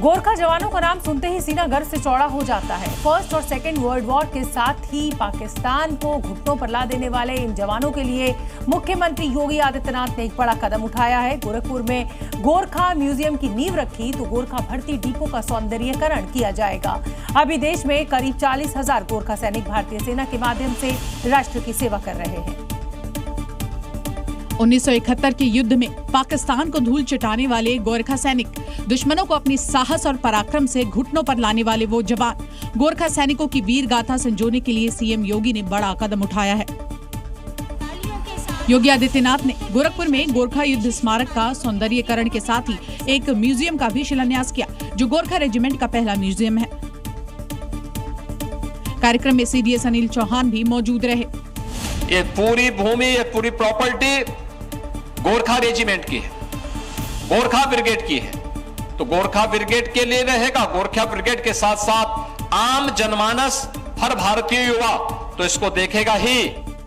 गोरखा जवानों का नाम सुनते ही सीना गर्व से चौड़ा हो जाता है। फर्स्ट और सेकेंड वर्ल्ड वॉर के साथ ही पाकिस्तान को घुटनों पर ला देने वाले इन जवानों के लिए मुख्यमंत्री योगी आदित्यनाथ ने एक बड़ा कदम उठाया है। गोरखपुर में गोरखा म्यूजियम की नींव रखी तो गोरखा भर्ती डिपो का सौंदर्यीकरण किया जाएगा। अभी देश में करीब 40,000 गोरखा सैनिक भारतीय सेना के माध्यम से राष्ट्र की सेवा कर रहे हैं। 1971 के युद्ध में पाकिस्तान को धूल चटाने वाले गोरखा सैनिक, दुश्मनों को अपनी साहस और पराक्रम से घुटनों पर लाने वाले वो जवान, गोरखा सैनिकों की वीर गाथा संजोने के लिए सीएम योगी ने बड़ा कदम उठाया है। योगी आदित्यनाथ ने गोरखपुर में गोरखा युद्ध स्मारक का सौंदर्यीकरण के साथ ही एक म्यूजियम का भी शिलान्यास किया, जो गोरखा रेजिमेंट का पहला म्यूजियम है। कार्यक्रम में सीडीएस अनिल चौहान भी मौजूद रहे। ये पूरी भूमि, ये पूरी प्रॉपर्टी गोरखा रेजिमेंट की है, गोरखा ब्रिगेड की है। तो गोरखा ब्रिगेड के लिए रहेगा। गोरखा ब्रिगेड के साथ साथ आम जनमानस, हर भारतीय युवा तो इसको देखेगा ही।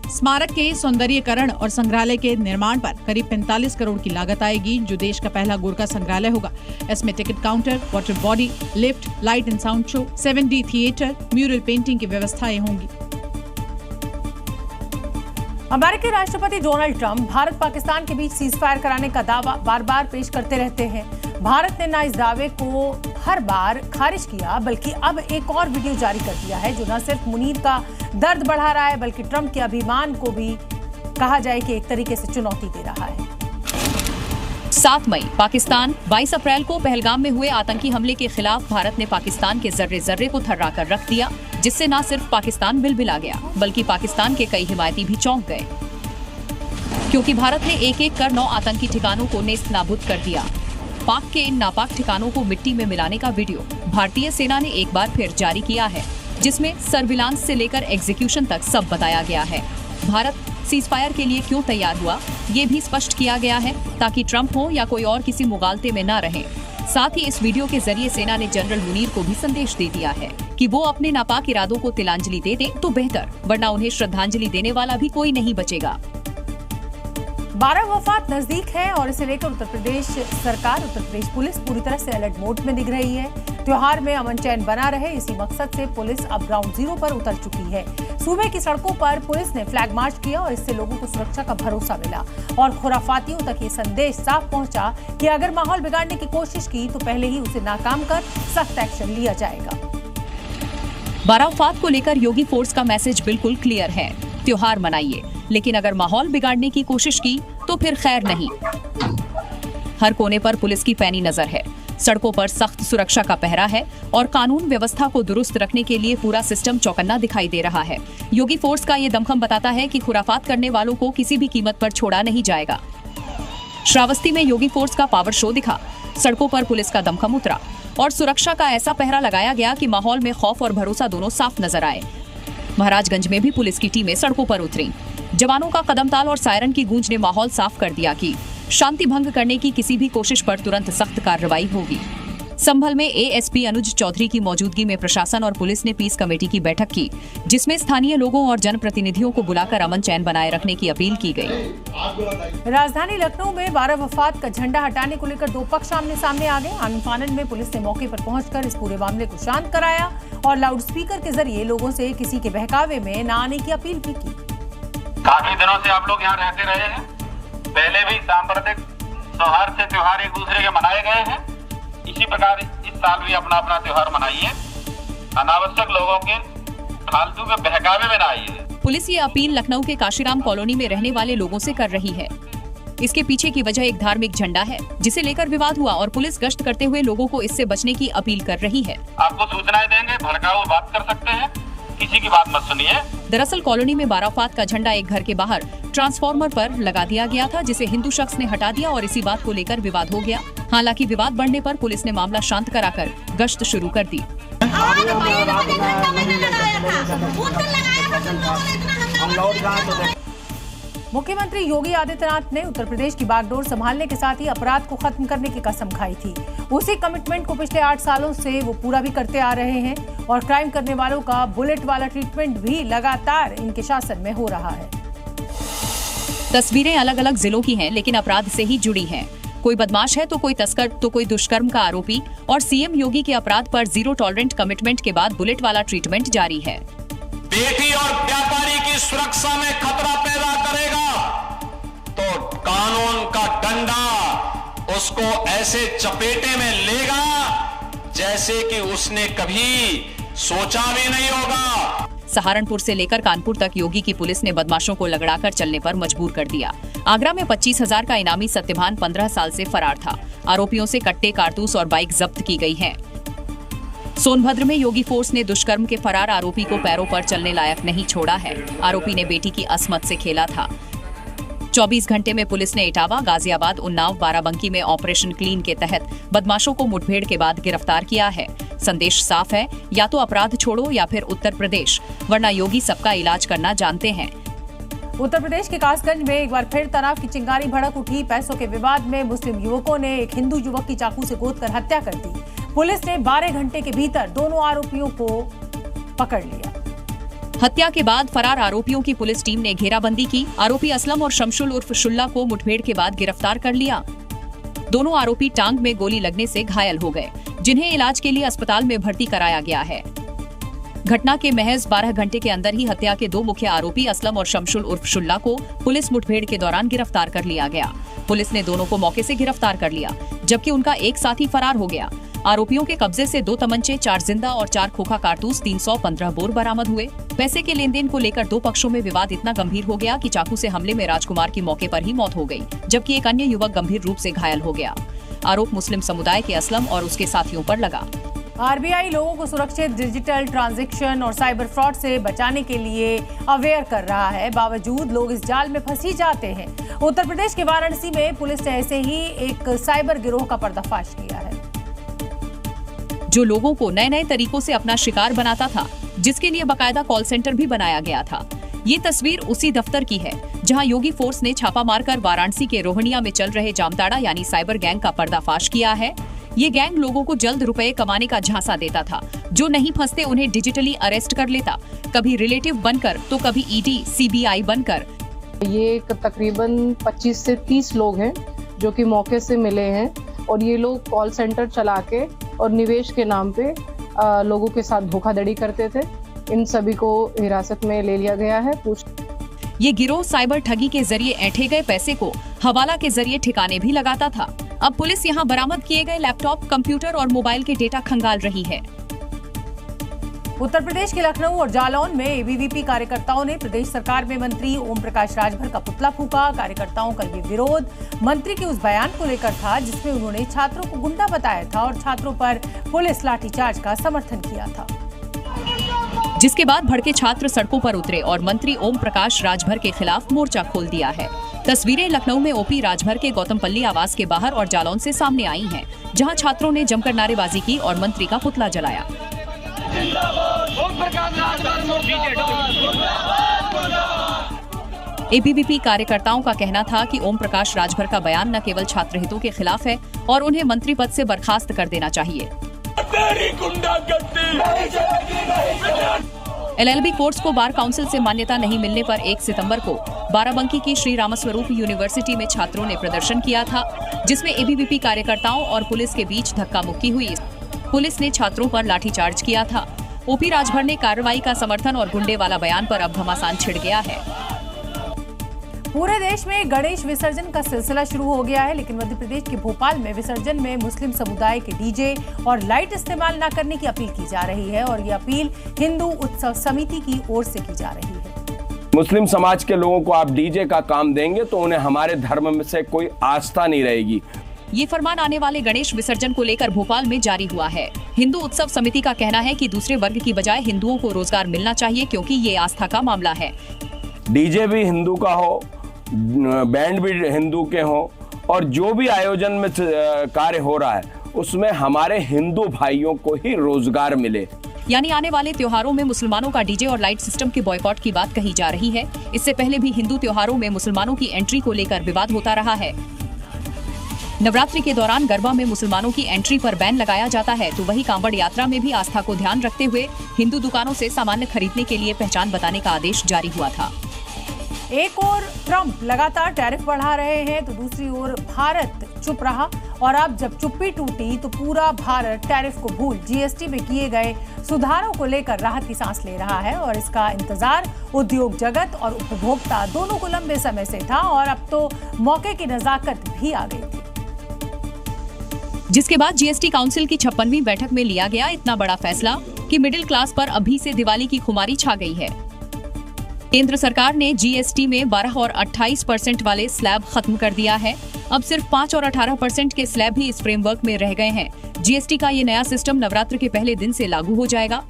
स्मारक के सौंदर्यीकरण और संग्रहालय के निर्माण पर करीब 45 करोड़ की लागत आएगी, जो देश का पहला गोरखा संग्रहालय होगा। इसमें ticket counter, water body, lift, light and sound show, 7D theatre, mural painting की व्यवस्थाएं होंगी। अमेरिकी राष्ट्रपति डोनाल्ड ट्रंप भारत पाकिस्तान के बीच सीजफायर कराने का दावा बार बार पेश करते रहते हैं। भारत ने ना इस दावे को हर बार खारिज किया, बल्कि अब एक और वीडियो जारी कर दिया है, जो न सिर्फ मुनीर का दर्द बढ़ा रहा है, बल्कि ट्रंप के अभिमान को भी कहा जाए कि एक तरीके से चुनौती दे रहा है। 7 मई पाकिस्तान, 22 अप्रैल को पहलगाम में हुए आतंकी हमले के खिलाफ भारत ने पाकिस्तान के जर्रे जर्रे को थर्रा कर रख दिया, जिससे न सिर्फ पाकिस्तान बिलबिला गया, बल्कि पाकिस्तान के कई हिमायती भी चौंक गए, क्योंकि भारत ने एक एक कर 9 आतंकी ठिकानों को नेस्त नाबूद कर दिया। पाक के इन नापाक ठिकानों को मिट्टी में मिलाने का वीडियो भारतीय सेना ने एक बार फिर जारी किया है, जिसमें सर्विलांस से लेकर एग्जीक्यूशन तक सब बताया गया है। भारत सीजफायर के लिए क्यों तैयार हुआ, ये भी स्पष्ट किया गया है, ताकि ट्रंप हो या कोई और किसी मुगालते में न रहे। साथ ही इस वीडियो के जरिए सेना ने जनरल मुनीर को भी संदेश दे दिया है कि वो अपने नापाक इरादों को तिलांजलि दे दें तो बेहतर, वरना उन्हें श्रद्धांजलि देने वाला भी कोई नहीं बचेगा। 12 वफात नजदीक है और इसे लेकर उत्तर प्रदेश सरकार, उत्तर प्रदेश पुलिस पूरी तरह से अलर्ट मोड में दिख रही है। त्योहार में अमन चैन बना रहे, इसी मकसद से पुलिस अब ग्राउंड जीरो पर उतर चुकी है। सूबे की सड़कों पर पुलिस ने फ्लैग मार्च किया और इससे लोगों को सुरक्षा का भरोसा मिला और खुराफातियों तक ये संदेश साफ पहुंचा कि अगर माहौल बिगाड़ने की कोशिश की तो पहले ही उसे नाकाम कर सख्त एक्शन लिया जाएगा। 12 वफात को लेकर योगी फोर्स का मैसेज बिल्कुल क्लियर है, त्योहार मनाइए, लेकिन अगर माहौल बिगाड़ने की कोशिश की तो फिर खैर नहीं। हर कोने पर पुलिस की पैनी नजर है, सड़कों पर सख्त सुरक्षा का पहरा है और कानून व्यवस्था को दुरुस्त रखने के लिए पूरा सिस्टम चौकन्ना दिखाई दे रहा है। योगी फोर्स का ये दमखम बताता है कि खुराफात करने वालों को किसी भी कीमत पर छोड़ा नहीं जाएगा। श्रावस्ती में योगी फोर्स का पावर शो दिखा, सड़कों पर पुलिस का दमखम उतरा और सुरक्षा का ऐसा पहरा लगाया गया कि माहौल में खौफ और भरोसा दोनों साफ नजर आए। महाराजगंज में भी पुलिस की टीमें सड़कों पर उतरी। जवानों का कदमताल और सायरन की गूंज ने माहौल साफ कर दिया कि शांति भंग करने की किसी भी कोशिश पर तुरंत सख्त कार्रवाई होगी। संभल में एएसपी अनुज चौधरी की मौजूदगी में प्रशासन और पुलिस ने पीस कमेटी की बैठक की, जिसमें स्थानीय लोगों और जनप्रतिनिधियों को बुलाकर अमन चैन बनाए रखने की अपील की गई। राजधानी लखनऊ में 12 वफात का झंडा हटाने को लेकर दो पक्ष आमने सामने आ गए। आनन फानन में पुलिस ने मौके पर पहुंचकर इस पूरे मामले को शांत कराया और लाउडस्पीकर के जरिए लोगों से किसी के बहकावे में न आने की अपील भी की। काफी दिनों से आप लोग यहाँ रहते रहे हैं, पहले भी सांप्रदायिक सौहार्द से त्योहार एक दूसरे के मनाए गए हैं। इसी प्रकार इस साल भी अपना अपना त्योहार मनाइए, अनावश्यक लोगों के फालतू के बहकावे में न आइए। पुलिस ये अपील लखनऊ के काशीराम कॉलोनी में रहने वाले लोगों से कर रही है। इसके पीछे की वजह एक धार्मिक झंडा है, जिसे लेकर विवाद हुआ और पुलिस गश्त करते हुए लोगों को इससे बचने की अपील कर रही है। आपको सूचनाएं देंगे, भड़काऊ बात कर सकते हैं, किसी की बात मत सुनिए। दरअसल कॉलोनी में 12 वफात का झंडा एक घर के बाहर ट्रांसफार्मर पर लगा दिया गया था, जिसे हिंदू शख्स ने हटा दिया और इसी बात को लेकर विवाद हो गया। हालांकि विवाद बढ़ने पर पुलिस ने मामला शांत कराकर गश्त शुरू कर दी। मुख्यमंत्री योगी आदित्यनाथ ने उत्तर प्रदेश की बागडोर संभालने के साथ ही अपराध को खत्म करने की कसम खाई थी। उसी कमिटमेंट को पिछले 8 सालों से वो पूरा भी करते आ रहे हैं और क्राइम करने वालों का बुलेट वाला ट्रीटमेंट भी लगातार इनके शासन में हो रहा है। तस्वीरें अलग अलग जिलों की हैं, लेकिन अपराध से ही जुड़ी हैं। कोई बदमाश है तो कोई तस्कर तो कोई दुष्कर्म का आरोपी, और सीएम योगी के अपराध पर जीरो टॉलरेंट कमिटमेंट के बाद बुलेट वाला ट्रीटमेंट जारी है। बेटी और व्यापारी की सुरक्षा में खतरा पैदा करेगा तो कानून का डंडा उसको ऐसे चपेटे में लेगा जैसे कि उसने कभी सोचा भी नहीं होगा। सहारनपुर से लेकर कानपुर तक योगी की पुलिस ने बदमाशों को लगड़ाकर चलने पर मजबूर कर दिया। आगरा में 25,000 का इनामी सत्यभान 15 साल से फरार था। आरोपियों से कट्टे, कारतूस और बाइक जब्त की गई हैं। सोनभद्र में योगी फोर्स ने दुष्कर्म के फरार आरोपी को पैरों पर चलने लायक नहीं छोड़ा है। आरोपी ने बेटी की अस्मत से खेला था। 24 घंटे में पुलिस ने इटावा, गाजियाबाद, उन्नाव, बाराबंकी में ऑपरेशन क्लीन के तहत बदमाशों को मुठभेड़ के बाद गिरफ्तार किया है। संदेश साफ है, या तो अपराध छोड़ो या फिर उत्तर प्रदेश, वरना योगी सबका इलाज करना जानते हैं। उत्तर प्रदेश के कासगंज में एक बार फिर तनाव की चिंगारी भड़क उठी। पैसों के विवाद में मुस्लिम युवकों ने एक हिंदू युवक की चाकू से गोदकर हत्या कर दी। पुलिस ने 12 घंटे के भीतर दोनों आरोपियों को पकड़ लिया। हत्या के बाद फरार आरोपियों की पुलिस टीम ने घेराबंदी की। आरोपी असलम और शमशुल उर्फ शुल्ला को मुठभेड़ के बाद गिरफ्तार कर लिया। दोनों आरोपी टांग में गोली लगने से घायल हो गए, जिन्हें इलाज के लिए अस्पताल में भर्ती कराया गया है। घटना के महज 12 घंटे के अंदर ही हत्या के दो मुख्य आरोपी असलम और शमशुल उर्फ शुल्ला को पुलिस मुठभेड़ के दौरान गिरफ्तार कर लिया गया। पुलिस ने दोनों को मौके से गिरफ्तार कर लिया, जबकि उनका एक साथी फरार हो गया। आरोपियों के कब्जे से 2 तमंचे, 4 जिंदा और 4 खोखा कारतूस, 315 बोर बरामद हुए। पैसे के लेन देन को लेकर दो पक्षों में विवाद इतना गंभीर हो गया कि चाकू से हमले में राजकुमार की मौके पर ही मौत हो गई, जबकि एक अन्य युवक गंभीर रूप से घायल हो गया। आरोप मुस्लिम समुदाय के असलम और उसके साथियों पर लगा। आरबीआई लोगों को सुरक्षित डिजिटल ट्रांजैक्शन और साइबर फ्रॉड से बचाने के लिए अवेयर कर रहा है। बावजूद लोग इस जाल में फंसी जाते हैं। उत्तर प्रदेश के वाराणसी में पुलिस ने ऐसे ही एक साइबर गिरोह का पर्दाफाश किया है, जो लोगों को नए नए तरीकों से अपना शिकार बनाता था, जिसके लिए बाकायदा कॉल सेंटर भी बनाया गया था। ये तस्वीर उसी दफ्तर की है जहां योगी फोर्स ने छापा मारकर वाराणसी के रोहनिया में चल रहे जामताड़ा यानी साइबर गैंग का पर्दाफाश किया है। ये गैंग लोगों को जल्द रुपए कमाने का झांसा देता था। जो नहीं फंसते उन्हें डिजिटली अरेस्ट कर लेता, कभी रिलेटिव बनकर तो कभी ईडी, सीबीआई बनकर। ये तकरीबन 25 से 30 लोग हैं जो कि मौके से मिले हैं, और ये लोग कॉल सेंटर चला के और निवेश के नाम पे लोगों के साथ धोखाधड़ी करते थे। इन सभी को हिरासत में ले लिया गया है। ये गिरोह साइबर ठगी के जरिए ऐंठे गए पैसे को हवाला के जरिए ठिकाने भी लगाता था। अब पुलिस यहाँ बरामद किए गए लैपटॉप, कंप्यूटर और मोबाइल के डेटा खंगाल रही है। उत्तर प्रदेश के लखनऊ और जालौन में एबीवीपी कार्यकर्ताओं ने प्रदेश सरकार में मंत्री ओम प्रकाश राजभर का पुतला फूंका। कार्यकर्ताओं का ये विरोध मंत्री के उस बयान को लेकर था जिसमें उन्होंने छात्रों को गुंडा बताया था और छात्रों पर पुलिस लाठीचार्ज का समर्थन किया था, जिसके बाद भड़के छात्र सड़कों पर उतरे और मंत्री ओम प्रकाश राजभर के खिलाफ मोर्चा खोल दिया है। तस्वीरें लखनऊ में ओपी राजभर के गौतमपल्ली आवास के बाहर और जालौन से सामने आई हैं, जहां छात्रों ने जमकर नारेबाजी की और मंत्री का पुतला जलाया। एबीवीपी कार्यकर्ताओं का कहना था कि ओम प्रकाश राजभर का बयान न केवल छात्र हितों के खिलाफ है और उन्हें मंत्री पद से बर्खास्त कर देना चाहिए। एलएलबी कोर्स को बार काउंसिल से मान्यता नहीं मिलने पर 1 सितंबर को बाराबंकी की श्री रामस्वरूप यूनिवर्सिटी में छात्रों ने प्रदर्शन किया था, जिसमें एबीवीपी कार्यकर्ताओं और पुलिस के बीच धक्का मुक्की हुई। पुलिस ने छात्रों पर लाठीचार्ज किया था। ओपी राजभर ने कार्रवाई का समर्थन और गुंडे वाला बयान पर अब घमासान छिड़ गया है। पूरे देश में गणेश विसर्जन का सिलसिला शुरू हो गया है, लेकिन मध्य प्रदेश के भोपाल में विसर्जन में मुस्लिम समुदाय के डीजे और लाइट इस्तेमाल न करने की अपील की जा रही है और ये अपील हिंदू उत्सव समिति की ओर से की जा रही है। मुस्लिम समाज के लोगों को आप डीजे का काम देंगे तो उन्हें हमारे धर्म में से कोई आस्था नहीं रहेगी। ये फरमान आने वाले गणेश विसर्जन को लेकर भोपाल में जारी हुआ है। हिंदू उत्सव समिति का कहना है कि दूसरे वर्ग की बजाय हिंदुओं को रोजगार मिलना चाहिए, क्योंकि ये आस्था का मामला है। डीजे भी हिंदू का हो, बैंड भी हिंदू के हो, और जो भी आयोजन में कार्य हो रहा है उसमें हमारे हिंदू भाइयों को ही रोजगार मिले। यानी आने वाले त्योहारों में मुसलमानों का डीजे और लाइट सिस्टम के बॉयकॉट की बात कही जा रही है। इससे पहले भी हिंदू त्योहारों में मुसलमानों की एंट्री को लेकर विवाद होता रहा है। नवरात्रि के दौरान गरबा में मुसलमानों की एंट्री पर बैन लगाया जाता है, तो वही कांवड़ यात्रा में भी आस्था को ध्यान रखते हुए हिंदू दुकानों से सामान खरीदने के लिए पहचान बताने का आदेश जारी हुआ था। एक ओर ट्रंप लगातार टैरिफ बढ़ा रहे हैं तो दूसरी ओर भारत चुप रहा और अब जब चुप्पी टूटी तो पूरा भारत टैरिफ को भूल जीएसटी में किए गए सुधारों को लेकर राहत की सांस ले रहा है और इसका इंतजार उद्योग जगत और उपभोक्ता दोनों को लंबे समय से था और अब तो मौके की नजाकत भी आ गई थी। जिसके बाद जीएसटी काउंसिल की 56वीं बैठक में लिया गया इतना बड़ा फैसला कि मिडिल क्लास पर अभी से दिवाली की खुमारी छा गई है। केंद्र सरकार ने जीएसटी में 12 और 28% वाले स्लैब खत्म कर दिया है। अब सिर्फ 5 और 18% के स्लैब ही इस फ्रेमवर्क में रह गए हैं। जीएसटी का ये नया सिस्टम नवरात्र के पहले दिन से लागू हो जाएगा।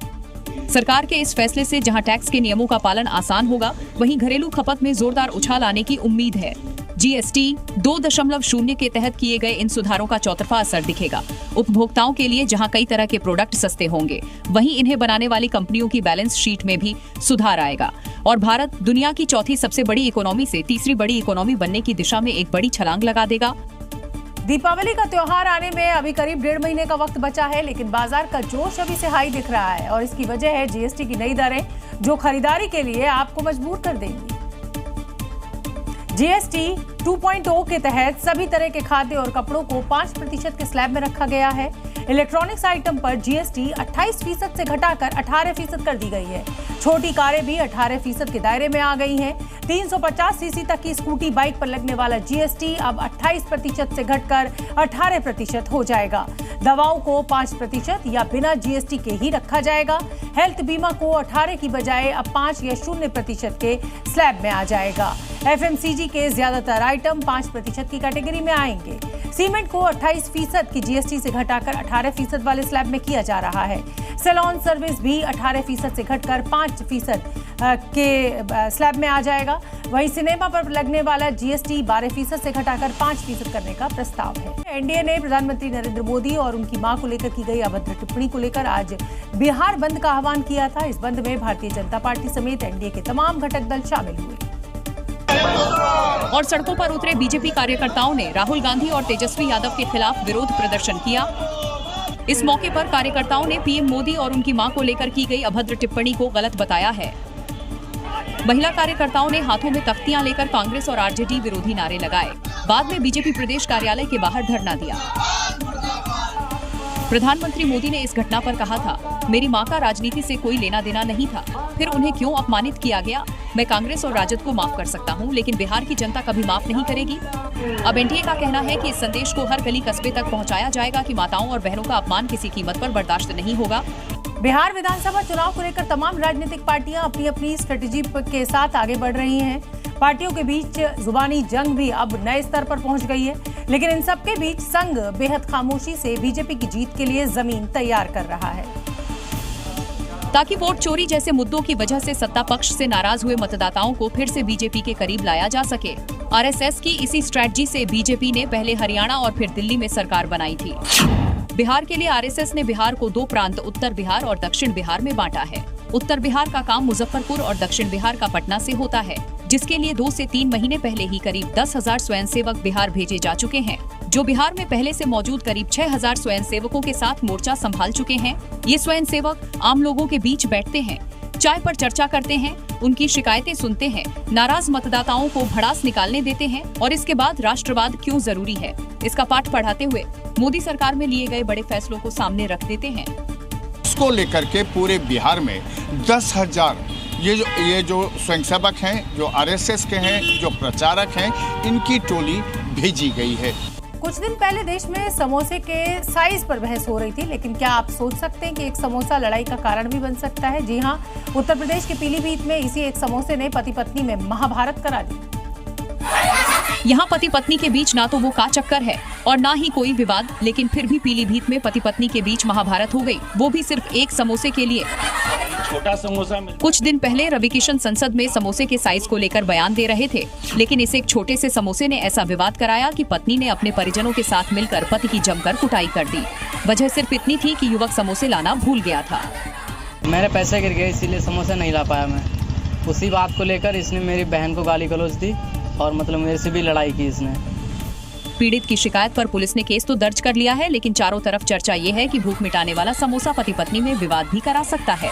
सरकार के इस फैसले से जहां टैक्स के नियमों का पालन आसान होगा, वहीं घरेलू खपत में जोरदार उछाल आने की उम्मीद है। जीएसटी 2.0 के तहत किए गए इन सुधारों का चौतरफा असर दिखेगा। उपभोक्ताओं के लिए जहां कई तरह के प्रोडक्ट सस्ते होंगे, वहीं इन्हें बनाने वाली कंपनियों की बैलेंस शीट में भी सुधार आएगा और भारत दुनिया की चौथी सबसे बड़ी इकोनॉमी से तीसरी बड़ी इकोनॉमी बनने की दिशा में एक बड़ी छलांग लगा देगा। दीपावली का त्योहार आने में अभी करीब 1.5 महीने का वक्त बचा है, लेकिन बाजार का जोश अभी से हाई दिख रहा है और इसकी वजह है जीएसटी की नई दरें जो खरीदारी के लिए आपको मजबूर कर देंगी। जीएसटी 2.0 के तहत सभी तरह के खाद्य और कपड़ों को 5% के स्लैब में रखा गया है। इलेक्ट्रॉनिक्स आइटम पर जीएसटी 28% से घटाकर 18% कर दी गई है। छोटी कारें भी 18% के दायरे में आ गई हैं। 350 सीसी तक की स्कूटी बाइक पर लगने वाला जीएसटी अब 28% से घटकर 18% हो जाएगा। दवाओं को 5% या बिना जीएसटी के ही रखा जाएगा। हेल्थ बीमा को 18 की बजाय अब 5 या 0% के स्लैब में आ जाएगा। एफएमसीजी के ज्यादातर आइटम 5% की कैटेगरी में आएंगे। सीमेंट को 28% की जीएसटी से घटाकर 18% वाले स्लैब में किया जा रहा है। सैलून सर्विस भी 18% से घटकर 5% के स्लैब में आ जाएगा। वहीं सिनेमा पर लगने वाला जीएसटी 12% से घटाकर 5% करने का प्रस्ताव है। एनडीए ने प्रधानमंत्री नरेंद्र मोदी और उनकी मां को लेकर की गई अभद्र टिप्पणी को लेकर आज बिहार बंद का आह्वान किया था। इस बंद में भारतीय जनता पार्टी समेत एनडीए के तमाम घटक दल शामिल हुए और सड़कों पर उतरे बीजेपी कार्यकर्ताओं ने राहुल गांधी और तेजस्वी यादव के खिलाफ विरोध प्रदर्शन किया। इस मौके पर कार्यकर्ताओं ने पीएम मोदी और उनकी मां को लेकर की गई अभद्र टिप्पणी को गलत बताया है। महिला कार्यकर्ताओं ने हाथों में तख्तियां लेकर कांग्रेस और आरजेडी विरोधी नारे लगाए। बाद में बीजेपी प्रदेश कार्यालय के बाहर धरना दिया। प्रधानमंत्री मोदी ने इस घटना पर कहा था, मेरी मां का राजनीति से कोई लेना देना नहीं था, फिर उन्हें क्यों अपमानित किया गया। मैं कांग्रेस और राजद को माफ कर सकता हूं, लेकिन बिहार की जनता कभी माफ नहीं करेगी। अब एनडीए का कहना है कि इस संदेश को हर गली कस्बे तक पहुंचाया जाएगा कि माताओं और बहनों का अपमान किसी कीमत पर बर्दाश्त नहीं होगा। बिहार विधानसभा चुनाव को लेकर तमाम राजनीतिक पार्टियां अपनी अपनी स्ट्रेटेजी के साथ आगे बढ़ रही हैं। पार्टियों के बीच जुबानी जंग भी अब नए स्तर पर पहुंच गई है, लेकिन इन सबके बीच संघ बेहद खामोशी से बीजेपी की जीत के लिए जमीन तैयार कर रहा है, ताकि वोट चोरी जैसे मुद्दों की वजह से सत्ता पक्ष से नाराज हुए मतदाताओं को फिर से बीजेपी के करीब लाया जा सके। आरएसएस की इसी स्ट्रेटजी से बीजेपी ने पहले हरियाणा और फिर दिल्ली में सरकार बनाई थी। बिहार के लिए आरएसएस ने बिहार को 2 प्रांत उत्तर बिहार और दक्षिण बिहार में बांटा है। उत्तर बिहार का काम मुजफ्फरपुर और दक्षिण बिहार का पटना से होता है, जिसके लिए 2 से 3 महीने पहले ही करीब 10,000 स्वयंसेवक बिहार भेजे जा चुके हैं, जो बिहार में पहले से मौजूद करीब 6,000 स्वयंसेवकों के साथ मोर्चा संभाल चुके हैं। ये स्वयंसेवक आम लोगों के बीच बैठते हैं, चाय पर चर्चा करते हैं, उनकी शिकायतें सुनते हैं, नाराज मतदाताओं को भड़ास निकालने देते हैं और इसके बाद राष्ट्रवाद क्यों जरूरी है, इसका पाठ पढ़ाते हुए मोदी सरकार में लिए गए बड़े फैसलों को सामने रख देते हैं। इसको लेकर के पूरे बिहार में 10,000 ये जो स्वयंसेवक हैं, जो आरएसएस के हैं, जो प्रचारक हैं, इनकी टोली भेजी गई है। कुछ दिन पहले देश में समोसे के साइज पर बहस हो रही थी, लेकिन क्या आप सोच सकते हैं कि एक समोसा लड़ाई का कारण भी बन सकता है? जी हां, उत्तर प्रदेश के पीलीभीत में इसी एक समोसे ने पति पत्नी में महाभारत करा दी। यहाँ पति पत्नी के बीच ना तो वो का चक्कर है और ना ही कोई विवाद, लेकिन फिर भी पीलीभीत में पति पत्नी के बीच महाभारत हो गई, वो भी सिर्फ एक समोसे के लिए। छोटा समोसा कुछ दिन पहले रवि किशन संसद में समोसे के साइज को लेकर बयान दे रहे थे, लेकिन इस एक छोटे से समोसे ने ऐसा विवाद कराया कि पत्नी ने अपने परिजनों के साथ मिलकर पति की जमकर कुटाई कर दी। वजह सिर्फ इतनी थी कि युवक समोसे लाना भूल गया था। मेरे पैसे गिर गए, इसीलिए समोसा नहीं ला पाया मैं। उसी बात को लेकर इसने मेरी बहन को गाली गलौज दी और मतलब मेरे से भी लड़ाई की इसने। पीड़ित की शिकायत पर पुलिस ने केस तो दर्ज कर लिया है, लेकिन चारों तरफ चर्चा ये है कि भूख मिटाने वाला समोसा पति पत्नी में विवाद भी करा सकता है।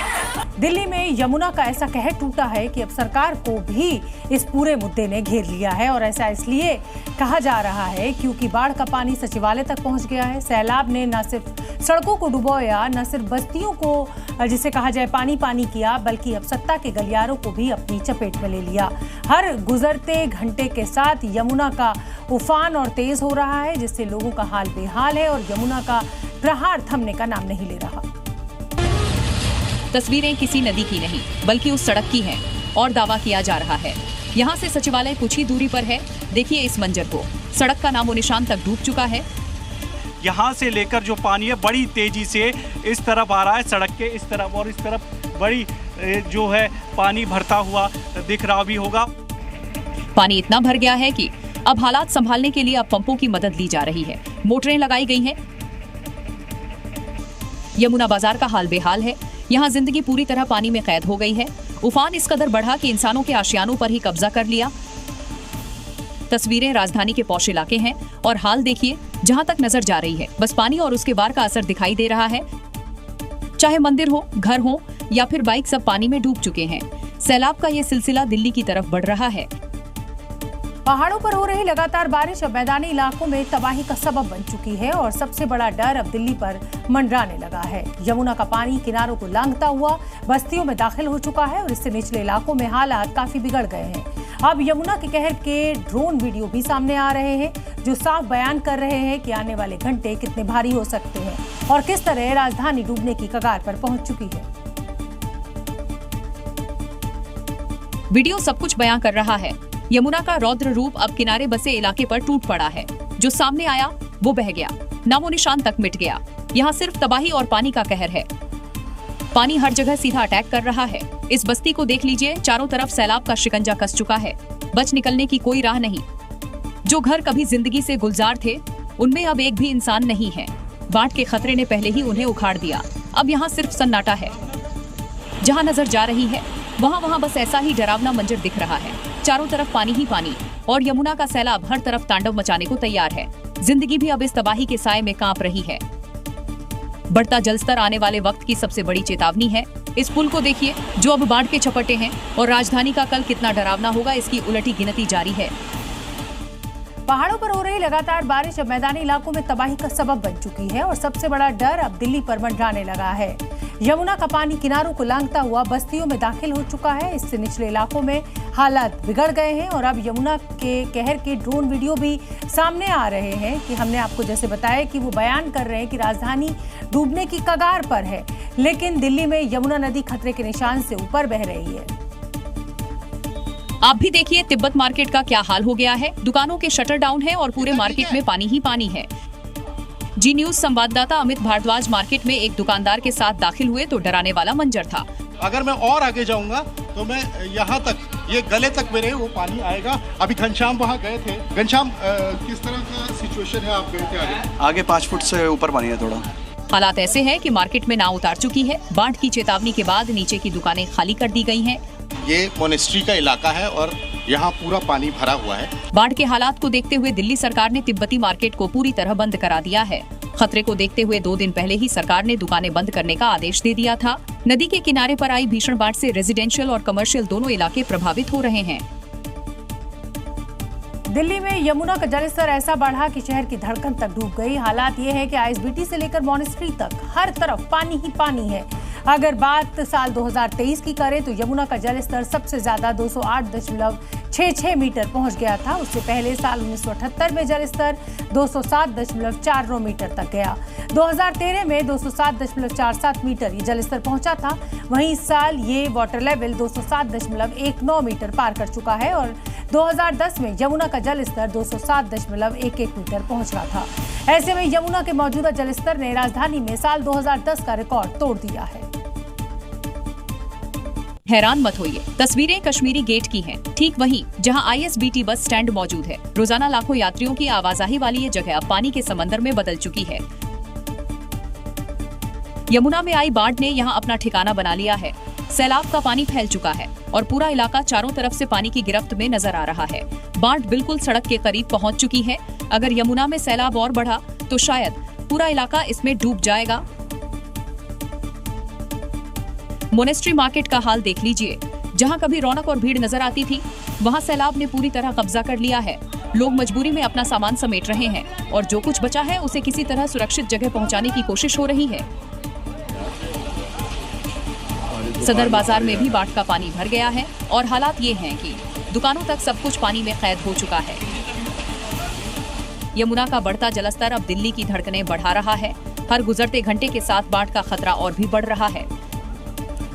दिल्ली में यमुना का ऐसा कहर टूटा है कि अब सरकार को भी इस पूरे मुद्दे ने घेर लिया है और ऐसा इसलिए कहा जा रहा है क्योंकि बाढ़ का पानी सचिवालय तक पहुंच गया है। सैलाब ने न सिर्फ सड़कों को डुबोया, न सिर्फ बस्तियों को जिसे कहा जाए पानी पानी किया, बल्कि अब सत्ता के गलियारों को भी अपनी चपेट में ले लिया। हर गुजरते घंटे के साथ यमुना का उफान और तेज हो रहा है, जिससे लोगों का हाल बेहाल है और यमुना का प्रहार थमने का नाम नहीं ले रहा। तस्वीरें किसी नदी की नहीं बल्कि उस सड़क की हैं और दावा किया जा रहा है यहाँ से सचिवालय कुछ ही दूरी पर है। देखिए इस मंजर को, सड़क का नामो निशान तक डूब चुका है। यहाँ से लेकर जो पानी है बड़ी तेजी से इस तरफ आ रहा है, सड़क के इस तरफ और इस तरफ बड़ी जो है पानी भरता हुआ दिख रहा भी होगा। पानी इतना भर गया है कि अब हालात संभालने के लिए अब पंपों की मदद ली जा रही है, मोटरें लगाई गई हैं। यमुना बाजार का हाल बेहाल है, यहाँ जिंदगी पूरी तरह पानी में कैद हो गई है। उफान इस कदर बढ़ा कि इंसानों के आशियानों पर ही कब्जा कर लिया। तस्वीरें राजधानी के पौष इलाके हैं और हाल देखिए, जहाँ तक नजर जा रही है बस पानी और उसके वार का असर दिखाई दे रहा है। चाहे मंदिर हो, घर हो या फिर बाइक, सब पानी में डूब चुके हैं। सैलाब का ये सिलसिला दिल्ली की तरफ बढ़ रहा है। पहाड़ों पर हो रही लगातार बारिश अब मैदानी इलाकों में तबाही का सबब बन चुकी है और सबसे बड़ा डर अब दिल्ली पर मंडराने लगा है। यमुना का पानी किनारों को लांघता हुआ बस्तियों में दाखिल हो चुका है और इससे निचले इलाकों में हालात काफी बिगड़ गए हैं। अब यमुना के कहर के ड्रोन वीडियो भी सामने आ रहे हैं जो साफ बयान कर रहे हैं कि आने वाले घंटे कितने भारी हो सकते हैं और किस तरह राजधानी डूबने की कगार पर पहुंच चुकी है। वीडियो सब कुछ बयां कर रहा है। यमुना का रौद्र रूप अब किनारे बसे इलाके पर टूट पड़ा है। जो सामने आया वो बह गया, नामो निशान तक मिट गया। यहाँ सिर्फ तबाही और पानी का कहर है। पानी हर जगह सीधा अटैक कर रहा है। इस बस्ती को देख लीजिए, चारों तरफ सैलाब का शिकंजा कस चुका है, बच निकलने की कोई राह नहीं। जो घर कभी जिंदगी से गुलजार थे उनमें अब एक भी इंसान नहीं है। बाढ़ के खतरे ने पहले ही उन्हें उखाड़ दिया। अब यहाँ सिर्फ सन्नाटा है। जहाँ नजर जा रही है वहाँ बस ऐसा ही डरावना मंजर दिख रहा है। चारों तरफ पानी ही पानी और यमुना का सैलाब हर तरफ तांडव मचाने को तैयार है। जिंदगी भी अब इस तबाही के साए में कांप रही है। बढ़ता जलस्तर आने वाले वक्त की सबसे बड़ी चेतावनी है। इस पुल को देखिए जो अब बाढ़ के चपटे हैं और राजधानी का कल कितना डरावना होगा, इसकी उलटी गिनती जारी है। पहाड़ों पर हो रही लगातार बारिश अब मैदानी इलाकों में तबाही का सबब बन चुकी है और सबसे बड़ा डर अब दिल्ली पर मंडराने लगा है। यमुना का पानी किनारों को लांघता हुआ बस्तियों में दाखिल हो चुका है। इससे निचले इलाकों में हालात बिगड़ गए हैं और अब यमुना के कहर के ड्रोन वीडियो भी सामने आ रहे हैं कि हमने आपको जैसे बताया कि वो बयान कर रहे हैं कि राजधानी डूबने की कगार पर है, लेकिन दिल्ली में यमुना नदी खतरे के निशान से ऊपर बह रही है। आप भी देखिए तिब्बत मार्केट का क्या हाल हो गया है। दुकानों के शटर डाउन है और पूरे मार्केट में पानी ही पानी है। जी न्यूज संवाददाता अमित भारद्वाज मार्केट में एक दुकानदार के साथ दाखिल हुए तो डराने वाला मंजर था। अगर मैं और आगे जाऊंगा तो मैं यहाँ तक, ये गले तक मेरे वो पानी आएगा। अभी घनश्याम वहाँ गए थे। घनश्याम, किस तरह का सिचुएशन है? आप गए थे आगे 5 फुट से ऊपर पानी है थोड़ा। हालात ऐसे हैं कि मार्केट में नाव उतार चुकी है। बाढ़ की चेतावनी के बाद नीचे की दुकानें खाली कर दी गई हैं। ये मोनेस्ट्री का इलाका है और यहाँ पूरा पानी भरा हुआ है। बाढ़ के हालात को देखते हुए दिल्ली सरकार ने तिब्बती मार्केट को पूरी तरह बंद करा दिया है। खतरे को देखते हुए 2 दिन पहले ही सरकार ने दुकानें बंद करने का आदेश दे दिया था। नदी के किनारे पर आई भीषण बाढ़ से रेजिडेंशियल और कमर्शियल दोनों इलाके प्रभावित हो रहे हैं। दिल्ली में यमुना का जलस्तर ऐसा बढ़ा कि शहर की धड़कन तक डूब गई। हालात ये है कि आईएसबीटी से लेकर मोनेस्ट्री तक हर तरफ पानी ही पानी है। अगर बात साल 2023 की करें तो यमुना का जलस्तर सबसे ज्यादा 208.66 मीटर पहुंच गया था। उससे पहले साल 1978 में जलस्तर 207.49 मीटर तक गया। 2013 में 207.47 मीटर ये जलस्तर पहुंचा था। वहीं इस साल ये वाटर लेवल 207.19 मीटर पार कर चुका है और 2010 में यमुना का जलस्तर 207.11 मीटर पहुंच रहा था। ऐसे में यमुना के मौजूदा जलस्तर ने राजधानी में साल 2010 का रिकॉर्ड तोड़ दिया है। हैरान मत होइए, तस्वीरें कश्मीरी गेट की हैं, ठीक वहीं जहां आईएसबीटी बस स्टैंड मौजूद है। रोजाना लाखों यात्रियों की आवाजाही वाली ये जगह अब पानी के समंदर में बदल चुकी है। यमुना में आई बाढ़ ने यहां अपना ठिकाना बना लिया है। सैलाब का पानी फैल चुका है और पूरा इलाका चारों तरफ से पानी की गिरफ्त में नजर आ रहा है। बाढ़ बिल्कुल सड़क के करीब पहुंच चुकी है। अगर यमुना में सैलाब और बढ़ा तो शायद पूरा इलाका इसमें डूब जाएगा। मोनेस्ट्री मार्केट का हाल देख लीजिए। जहां कभी रौनक और भीड़ नजर आती थी, वहां सैलाब ने पूरी तरह कब्जा कर लिया है। लोग मजबूरी में अपना सामान समेट रहे हैं और जो कुछ बचा है उसे किसी तरह सुरक्षित जगह पहुंचाने की कोशिश हो रही है। सदर बाजार में भी बाढ़ का पानी भर गया है और हालात ये हैं कि दुकानों तक सब कुछ पानी में कैद हो चुका है। यमुना का बढ़ता जलस्तर अब दिल्ली की धड़कनें बढ़ा रहा है। हर गुजरते घंटे के साथ बाढ़ का खतरा और भी बढ़ रहा है।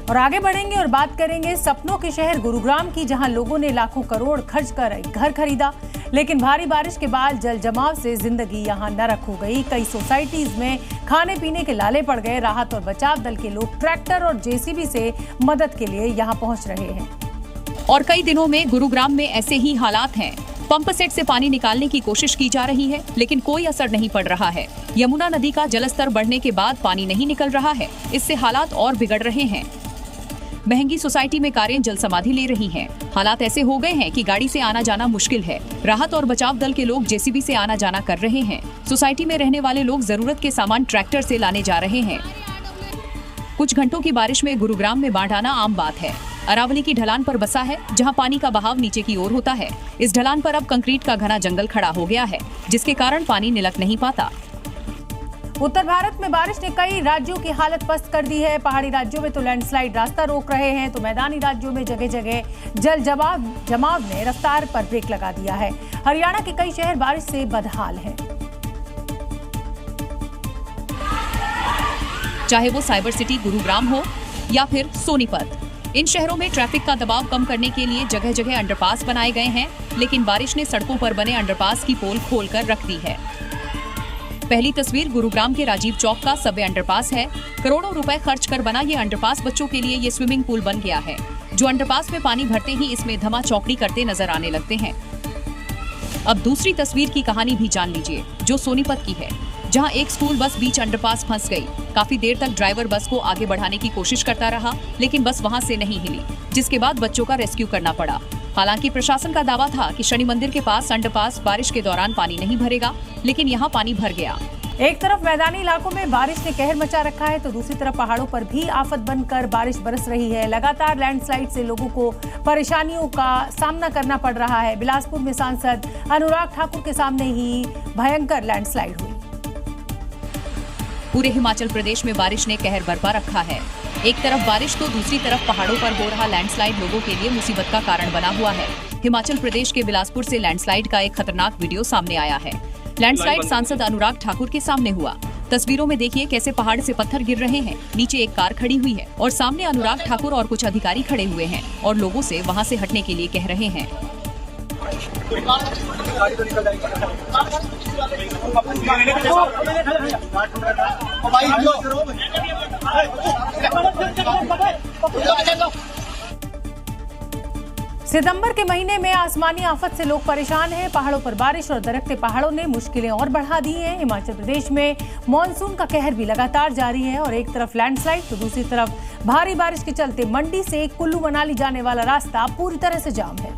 और आगे बढ़ेंगे और बात करेंगे सपनों के शहर गुरुग्राम की, जहां लोगों ने लाखों करोड़ खर्च कर एक घर खरीदा, लेकिन भारी बारिश के बाद जल जमाव से जिंदगी यहां नरक हो गई। कई सोसाइटीज में खाने पीने के लाले पड़ गए। राहत और बचाव दल के लोग ट्रैक्टर और जेसीबी से मदद के लिए यहां पहुंच रहे हैं। और कई दिनों में गुरुग्राम में ऐसे ही हालात हैं। पंप सेट से पानी निकालने की कोशिश की जा रही है, लेकिन कोई असर नहीं पड़ रहा है। यमुना नदी का जलस्तर बढ़ने के बाद पानी नहीं निकल रहा है। इससे हालात और बिगड़ रहे हैं। महंगी सोसाइटी में कारें जल समाधि ले रही हैं। हालात ऐसे हो गए हैं कि गाड़ी से आना जाना मुश्किल है। राहत और बचाव दल के लोग जेसीबी से आना जाना कर रहे हैं। सोसाइटी में रहने वाले लोग जरूरत के सामान ट्रैक्टर से लाने जा रहे हैं। कुछ घंटों की बारिश में गुरुग्राम में बाढ़ आना आम बात है। अरावली की ढलान पर बसा है, जहां पानी का बहाव नीचे की ओर होता है। इस ढलान पर अब कंक्रीट का घना जंगल खड़ा हो गया है, जिसके कारण पानी निलक नहीं पाता। उत्तर भारत में बारिश ने कई राज्यों की हालत पस्त कर दी है। पहाड़ी राज्यों में तो लैंडस्लाइड रास्ता रोक रहे हैं, तो मैदानी राज्यों में जगह जगह जल जमाव ने रफ्तार पर ब्रेक लगा दिया है। हरियाणा के कई शहर बारिश से बदहाल हैं। चाहे वो साइबर सिटी गुरुग्राम हो या फिर सोनीपत, इन शहरों में ट्रैफिक का दबाव कम करने के लिए जगह जगह अंडरपास बनाए गए हैं, लेकिन बारिश ने सड़कों पर बने अंडरपास की पोल खोलकर रख दी है। पहली तस्वीर गुरुग्राम के राजीव चौक का सबवे अंडरपास है। करोड़ों रुपए खर्च कर बना ये अंडरपास बच्चों के लिए ये स्विमिंग पूल बन गया है, जो अंडरपास में पानी भरते ही इसमें धमा चौकड़ी करते नजर आने लगते हैं। अब दूसरी तस्वीर की कहानी भी जान लीजिए, जो सोनीपत की है, जहां एक स्कूल बस बीच अंडरपास फंस गई। काफी देर तक ड्राइवर बस को आगे बढ़ाने की कोशिश करता रहा, लेकिन बस वहां से नहीं हिली, जिसके बाद बच्चों का रेस्क्यू करना पड़ा। हालांकि प्रशासन का दावा था कि शनि मंदिर के पास अंडरपास बारिश के दौरान पानी नहीं भरेगा, लेकिन यहाँ पानी भर गया। एक तरफ मैदानी इलाकों में बारिश ने कहर मचा रखा है, तो दूसरी तरफ पहाड़ों पर भी आफत बनकर बारिश बरस रही है। लगातार लैंडस्लाइड से लोगों को परेशानियों का सामना करना पड़ रहा है। बिलासपुर में सांसद अनुराग ठाकुर के सामने ही भयंकर लैंडस्लाइड हुई। पूरे हिमाचल प्रदेश में बारिश ने कहर बरपा रखा है। एक तरफ बारिश तो दूसरी तरफ पहाड़ों पर हो रहा लैंडस्लाइड लोगों के लिए मुसीबत का कारण बना हुआ है। हिमाचल प्रदेश के बिलासपुर से लैंडस्लाइड का एक खतरनाक वीडियो सामने आया है। लैंडस्लाइड सांसद अनुराग ठाकुर के सामने हुआ। तस्वीरों में देखिए कैसे पहाड़ से पत्थर गिर रहे हैं। नीचे एक कार खड़ी हुई है और सामने अनुराग ठाकुर और कुछ अधिकारी खड़े हुए हैं और लोगों से वहां से हटने के लिए कह रहे हैं। सितंबर के महीने में आसमानी आफत से लोग परेशान हैं। पहाड़ों पर बारिश और दरकते पहाड़ों ने मुश्किलें और बढ़ा दी हैं। हिमाचल प्रदेश में मॉनसून का कहर भी लगातार जारी है और एक तरफ लैंडस्लाइड तो दूसरी तरफ भारी बारिश के चलते मंडी से कुल्लू मनाली जाने वाला रास्ता पूरी तरह से जाम है,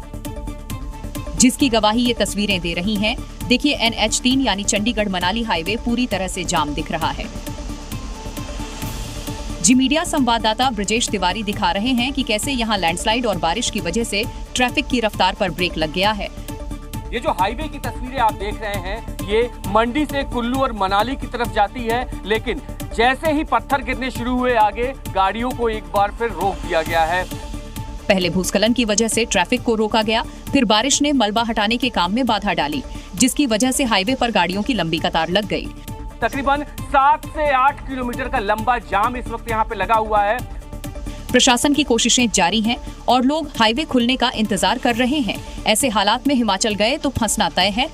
जिसकी गवाही ये तस्वीरें दे रही हैं। देखिए NH3 यानी चंडीगढ़ मनाली हाईवे पूरी तरह से जाम दिख रहा है। जी मीडिया संवाददाता ब्रजेश तिवारी दिखा रहे हैं कि कैसे यहाँ लैंडस्लाइड और बारिश की वजह से ट्रैफिक की रफ्तार पर ब्रेक लग गया है। ये जो हाईवे की तस्वीरें आप देख रहे हैं, ये मंडी से कुल्लू और मनाली की तरफ जाती है, लेकिन जैसे ही पत्थर गिरने शुरू हुए आगे, गाड़ियों को एक बार फिर रोक दिया गया है। पहले भूस्खलन की वजह से ट्रैफिक को रोका गया, फिर बारिश ने मलबा हटाने के काम में बाधा डाली, जिसकी वजह से हाईवे पर गाड़ियों की लंबी कतार लग गई। तकरीबन 7 से 8 किलोमीटर का लंबा जाम इस वक्त यहाँ पे लगा हुआ है। प्रशासन की कोशिशें जारी हैं और लोग हाईवे खुलने का इंतजार कर रहे हैं। ऐसे हालात में हिमाचल गए तो फंसना तय है।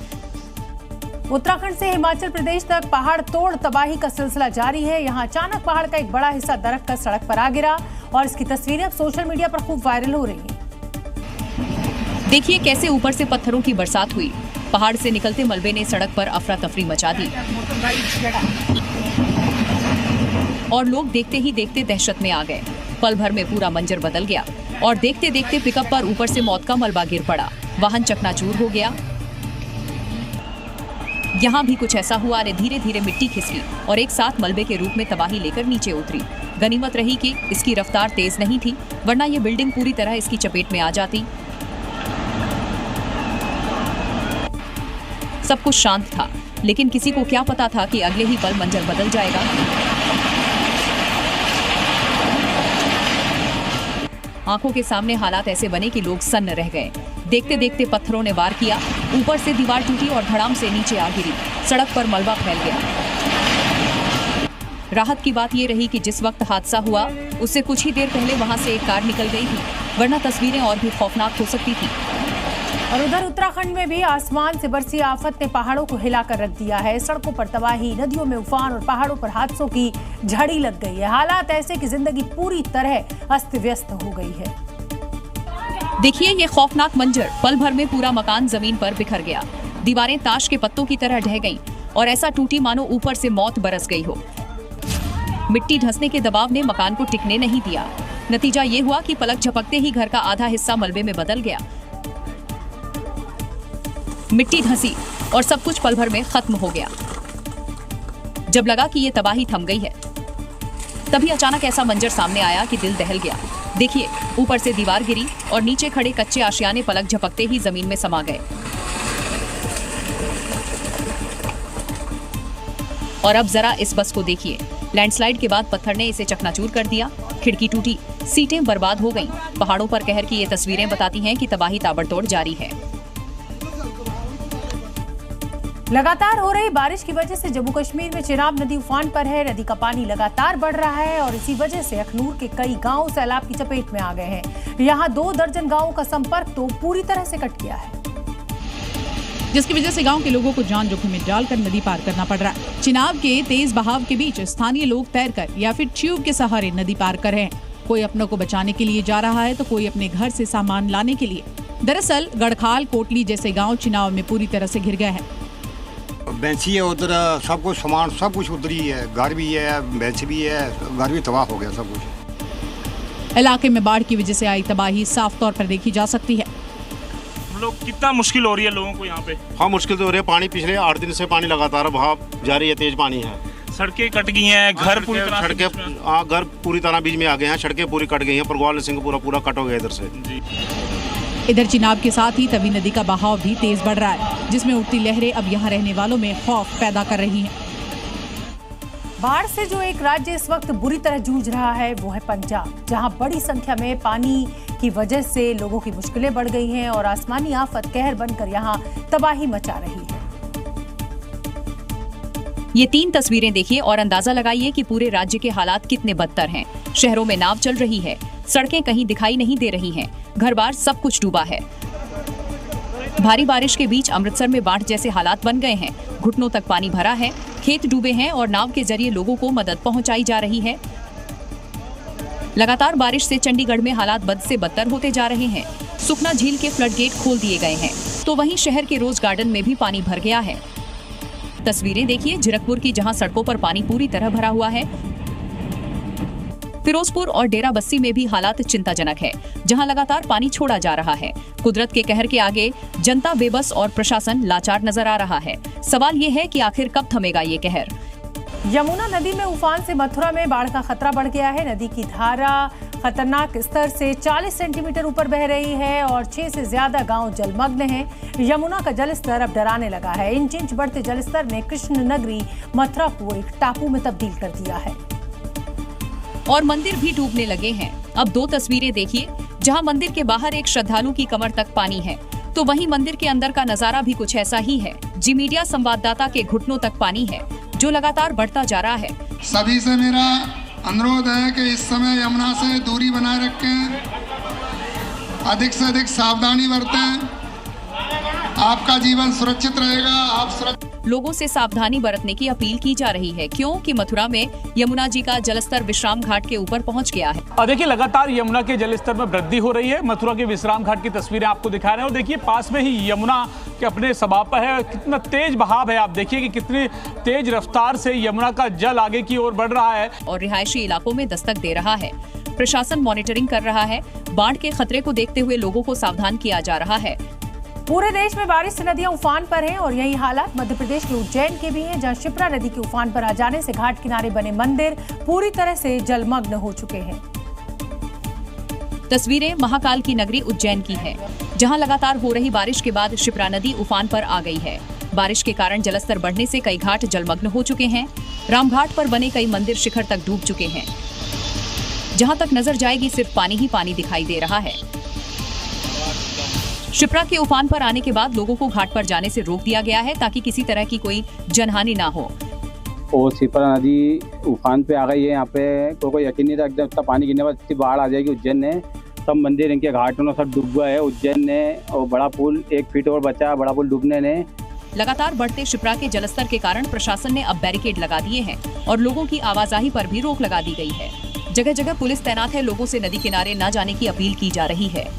उत्तराखंड से हिमाचल प्रदेश तक पहाड़ तोड़ तबाही का सिलसिला जारी है। यहाँ अचानक पहाड़ का एक बड़ा हिस्सा दरक कर सड़क पर आ गिरा और इसकी तस्वीरें अब सोशल मीडिया पर खूब वायरल हो रही हैं। देखिए कैसे ऊपर से पत्थरों की बरसात हुई। पहाड़ से निकलते मलबे ने सड़क पर अफरा तफरी मचा दी और लोग देखते ही देखते दहशत में आ गए। पल भर में पूरा मंजर बदल गया और देखते देखते पिकअप पर ऊपर से मौत का मलबा गिर पड़ा। वाहन चकनाचूर हो गया। यहाँ भी कुछ ऐसा हुआ ने धीरे धीरे मिट्टी खिसकी और एक साथ मलबे के रूप में तबाही लेकर नीचे उतरी। गनीमत रही कि इसकी रफ्तार तेज नहीं थी, वरना ये बिल्डिंग पूरी तरह इसकी चपेट में आ जाती। सब कुछ शांत था, लेकिन किसी को क्या पता था कि अगले ही पल मंजर बदल जाएगा। आंखों के सामने हालात ऐसे बने कि लोग सन्न रह गए। देखते देखते पत्थरों ने वार किया, ऊपर से दीवार टूटी और धड़ाम से नीचे आ गिरी। सड़क पर मलबा फैल गया। राहत की बात यह रही कि जिस वक्त हादसा हुआ उससे कुछ ही देर पहले वहां से एक कार निकल गई थी, वरना तस्वीरें और भी खौफनाक हो सकती थी। और उधर उत्तराखंड में भी आसमान से बरसी आफत ने पहाड़ों को हिलाकर रख दिया है। सड़कों पर तबाही, नदियों में उफान और पहाड़ों पर हादसों की झड़ी लग गई है। हालात ऐसे कि जिंदगी पूरी तरह अस्त व्यस्त हो गई है। देखिए ये खौफनाक मंजर, पल भर में पूरा मकान जमीन पर बिखर गया। दीवारें ताश के पत्तों की तरह ढह गईं और ऐसा टूटी मानो ऊपर से मौत बरस गई हो। मिट्टी धंसने के दबाव ने मकान को टिकने नहीं दिया। नतीजा ये हुआ कि पलक झपकते ही घर का आधा हिस्सा मलबे में बदल गया। मिट्टी धंसी और सब कुछ पल भर में खत्म हो गया। जब लगा कि ये तबाही थम गई है, तभी अचानक ऐसा मंजर सामने आया कि दिल दहल गया। देखिए, ऊपर से दीवार गिरी और नीचे खड़े कच्चे आशियाने पलक झपकते ही जमीन में समा गए। और अब जरा इस बस को देखिए। लैंडस्लाइड के बाद पत्थर ने इसे चकनाचूर कर दिया। खिड़की टूटी, सीटें बर्बाद हो गईं। पहाड़ों पर कहर की ये तस्वीरें बताती हैं कि तबाही ताबड़तोड़ जारी है। लगातार हो रही बारिश की वजह से जम्मू कश्मीर में चिनाब नदी उफान पर है। नदी का पानी लगातार बढ़ रहा है और इसी वजह से अखनूर के कई गांव सैलाब की चपेट में आ गए हैं। यहां 2 दर्जन गांवों का संपर्क तो पूरी तरह से कट गया है, जिसकी वजह से गांव के लोगों को जान जोखिम में डालकर नदी पार करना पड़ रहा है। चिनाब के तेज बहाव के बीच स्थानीय लोग तैरकर या फिर ट्यूब के सहारे नदी पार कर रहे हैं। कोई अपनों को बचाने के लिए जा रहा है तो कोई अपने घर से सामान लाने के लिए। दरअसल गढ़खाल, कोटली जैसे गाँव चिनाब में पूरी तरह से घिर गए हैं। भैंसी है उधर, सब कुछ सामान सब कुछ उधर ही है। घर भी है, भैंस भी है, घर भी तबाह हो गया सब कुछ। इलाके में बाढ़ की वजह से आई तबाही साफ तौर पर देखी जा सकती है। लोग कितना मुश्किल हो रही है लोगों को यहाँ पे। हाँ, मुश्किल तो हो रही है। पानी पिछले 8 दिन से पानी लगातार बहाव जारी है, तेज पानी है। सड़कें कट गई हैं, घर पूरी तरह सड़कें घर पूरी तरह बीच में आ गए हैं। सड़कें पूरी कट गई हैं। परगवाल सिंह पूरा कट हो गया इधर से। इधर चिनाब के साथ ही तवी नदी का बहाव भी तेज बढ़ रहा है, जिसमें उठती लहरें अब यहाँ रहने वालों में खौफ पैदा कर रही हैं। बाढ़ से जो एक राज्य इस वक्त बुरी तरह जूझ रहा है वो है पंजाब, जहां बड़ी संख्या में पानी की वजह से लोगों की मुश्किलें बढ़ गई हैं और आसमानी आफत कहर बनकर यहां तबाही मचा रही है। ये 3 तस्वीरें देखिए और अंदाजा लगाइए कि पूरे राज्य के हालात कितने बदतर हैं। शहरों में नाव चल रही है, सड़कें कहीं दिखाई नहीं दे रही हैं, घर-बार सब कुछ डूबा है। भारी बारिश के बीच अमृतसर में बाढ़ जैसे हालात बन गए हैं। घुटनों तक पानी भरा है, खेत डूबे हैं और नाव के जरिए लोगों को मदद पहुंचाई जा रही है। लगातार बारिश से चंडीगढ़ में हालात बद से बदतर होते जा रहे हैं। सुखना झील के फ्लड गेट खोल दिए गए हैं, तो वहीं शहर के रोज गार्डन में भी पानी भर गया है। तस्वीरें देखिए जीरकपुर की, जहां सड़कों पर पानी पूरी तरह भरा हुआ है। फिरोजपुर और डेरा बस्सी में भी हालात चिंताजनक है, जहां लगातार पानी छोड़ा जा रहा है। कुदरत के कहर के आगे जनता बेबस और प्रशासन लाचार नजर आ रहा है। सवाल ये है कि आखिर कब थमेगा ये कहर। यमुना नदी में उफान से मथुरा में बाढ़ का खतरा बढ़ गया है। नदी की धारा खतरनाक स्तर से 40 सेंटीमीटर ऊपर बह रही है और 6 से ज्यादा गांव जलमग्न हैं। यमुना का जलस्तर अब डराने लगा है। इंच बढ़ते जलस्तर ने कृष्ण नगरी मथुरा को एक टापू में तब्दील कर दिया है और मंदिर भी डूबने लगे हैं। अब 2 तस्वीरें देखिए, जहां मंदिर के बाहर एक श्रद्धालु की कमर तक पानी है, तो वहीं मंदिर के अंदर का नजारा भी कुछ ऐसा ही है। जी मीडिया संवाददाता के घुटनों तक पानी है, जो लगातार बढ़ता जा रहा है। सभी से मेरा अनुरोध है कि इस समय यमुना से दूरी बनाए रखें, अधिक से अधिक सावधानी बरतें, आपका जीवन सुरक्षित रहेगा। आप लोगों से सावधानी बरतने की अपील की जा रही है, क्योंकि मथुरा में यमुना जी का जलस्तर विश्राम घाट के ऊपर पहुंच गया है। और देखिए लगातार यमुना के जलस्तर में वृद्धि हो रही है। मथुरा के विश्राम घाट की तस्वीरें आपको दिखा रहे हैं और देखिए पास में ही यमुना के अपने सबाब पर है। कितना तेज बहाव है, आप देखिए कि कितनी तेज रफ्तार से यमुना का जल आगे की ओर बढ़ रहा है और रिहायशी इलाकों में दस्तक दे रहा है। प्रशासन मॉनिटरिंग कर रहा है। बाढ़ के खतरे को देखते हुए लोगों को सावधान किया जा रहा है। पूरे देश में बारिश से नदियां उफान पर हैं और यही हालात मध्य प्रदेश के उज्जैन के भी हैं, जहां शिप्रा नदी के उफान पर आ जाने से घाट किनारे बने मंदिर पूरी तरह से जलमग्न हो चुके हैं। तस्वीरें महाकाल की नगरी उज्जैन की है, जहां लगातार हो रही बारिश के बाद शिप्रा नदी उफान पर आ गई है। बारिश के कारण जलस्तर बढ़ने से कई घाट जलमग्न हो चुके हैं। रामघाट पर बने कई मंदिर शिखर तक डूब चुके हैं। जहां तक नजर जाएगी सिर्फ पानी ही पानी दिखाई दे रहा है। शिप्रा के उफान पर आने के बाद लोगों को घाट पर जाने से रोक दिया गया है ताकि किसी तरह की कोई जनहानि ना हो। और शिप्रा नदी उफान पे आ गई है। यहाँ पे कोई यकीन नहीं था एकदम इतना पानी गिरने के बाद इतनी बाढ़ आ जाएगी। उज्जैन ने सब मंदिर इनके घाटों में सब डूब गए है। उज्जैन ने और बड़ा पुल 1 फीट और बचा, बड़ा पुल डूबने ने। लगातार बढ़ते शिप्रा के जलस्तर के कारण प्रशासन ने अब बैरिकेड लगा दिए हैं और लोगों की आवाजाही पर भी रोक लगा दी गई है। जगह जगह पुलिस तैनात है। लोगों से नदी किनारे न जाने की अपील की जा रही है।